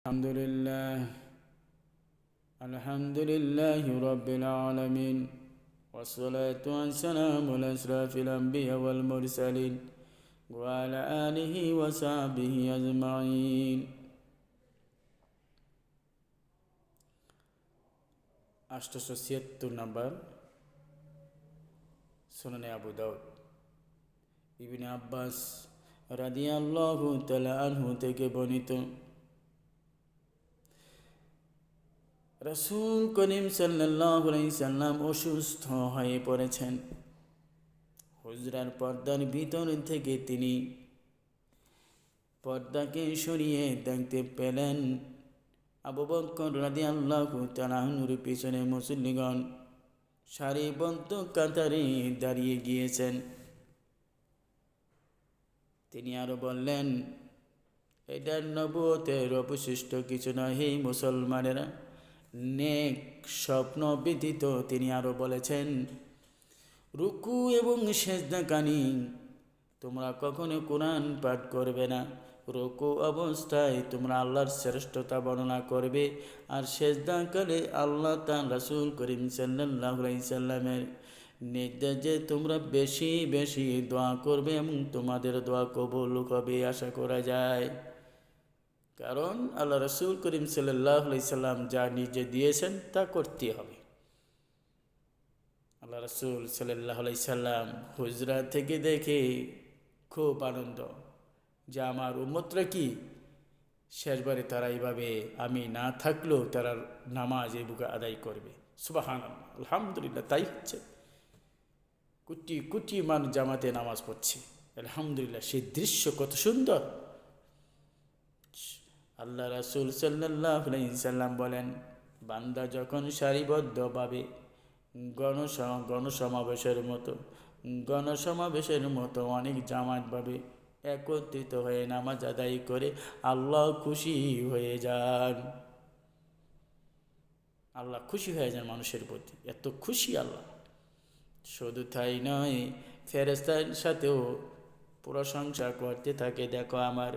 الحمد لله رب العالمين، والصلاة والسلام على أشرف الأنبياء والمرسلين وعلى آله وصحبه أجمعين। 876 নম্বর সুনানে আবু দাউদ। ইবনে আব্বাস রাদিয়াল্লাহু তাআলা আনহু থেকে বর্ণিত, রাসূল করিম সাল্লাল্লাহু আলাইহি সাল্লাম অসুস্থ হয়ে পড়েছেন। হুজরার পর্দার ভিতর থেকে তিনি পর্দাকে সরিয়ে দেখতে পেলেন আবু বকর রাদিয়াল্লাহু তাআলা আনহুর পিছনে মুসল্লিগণ সারিবদ্ধ কাতারে দাঁড়িয়ে গিয়েছেন। তিনি আরো বললেন, এটা নবুয়তের অবশিষ্ট কিছু নয়, হে মুসলমানেরা, নেক স্বপ্ন ব্যতীত। তিনি আরো বলেছেন, রুকু এবং সেজদাকারী তোমরা কখনো কোরআন পাঠ করবে না। রুকু অবস্থায় তোমরা আল্লাহর শ্রেষ্ঠতা বর্ণনা করবে, আর সেজদাকালে আল্লাহ তার রাসূল করিম সাল্লাল্লাহু আলাইহি সাল্লামের নির্দেশ যে তোমরা বেশি বেশি দোয়া করবে এবং তোমাদের দোয়া কবুল হবে আশা করা যায়। কারণ আল্লাহ রাসূল করিম সাল্লাল্লাহু আলাইহি সাল্লাম যা নিজে দিয়েছেন তা করতে হবে। আল্লাহ রাসূল সাল্লাল্লাহু আলাইহি সাল্লাম হুজরা থেকে দেখে খুব আনন্দ যে আমার উম্মতরা কি শেষবারে তারা এইভাবে আমি না থাকলেও তারা নামাজ এই বুকে আদায় করবে। সুবহানাল্লাহ, আলহামদুলিল্লাহ, তাই হচ্ছে। কোটি কোটি মানুষ জামাতে নামাজ পড়ছে, আলহামদুলিল্লাহ। সেই দৃশ্য কত সুন্দর। আল্লাহ রাসূল সাল্লাল্লাহু আলাইহি সাল্লাম বলেন, বান্দা যখন সারিবদ্ধভাবে গণসমাবেশের মতো অনেক জামাতভাবে একত্রিত হয়ে নামাজ আদায় করে আল্লাহ খুশি হয়ে যান। আল্লাহ খুশি হয়ে যান মানুষের প্রতি, এত খুশি আল্লাহ। শুধু তাই নয়, ফেরেশতার সাথেও প্রশংসা করতে থাকে, দেখো আমার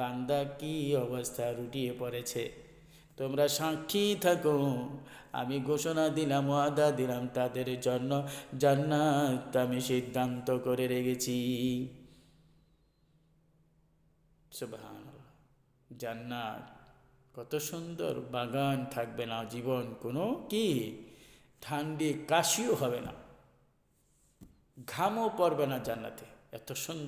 বান্দা কি অবস্থা রুটিয়ে পড়েছে, তোমরা সাক্ষী থাকো। আমি ঘোষণা দিলাম, ওয়াদা দিলাম, তাদের জন্য জান্নাত আমি সিদ্ধান্ত করে রেখেছি। সুবহানাল্লাহ, জান্নাত কত সুন্দর বাগান থাকবে না জীবন, কোনো কি ঠান্ডি কাশিও হবে না, ঘামও পড়বে না জান্নাতে, এত সুন্দর।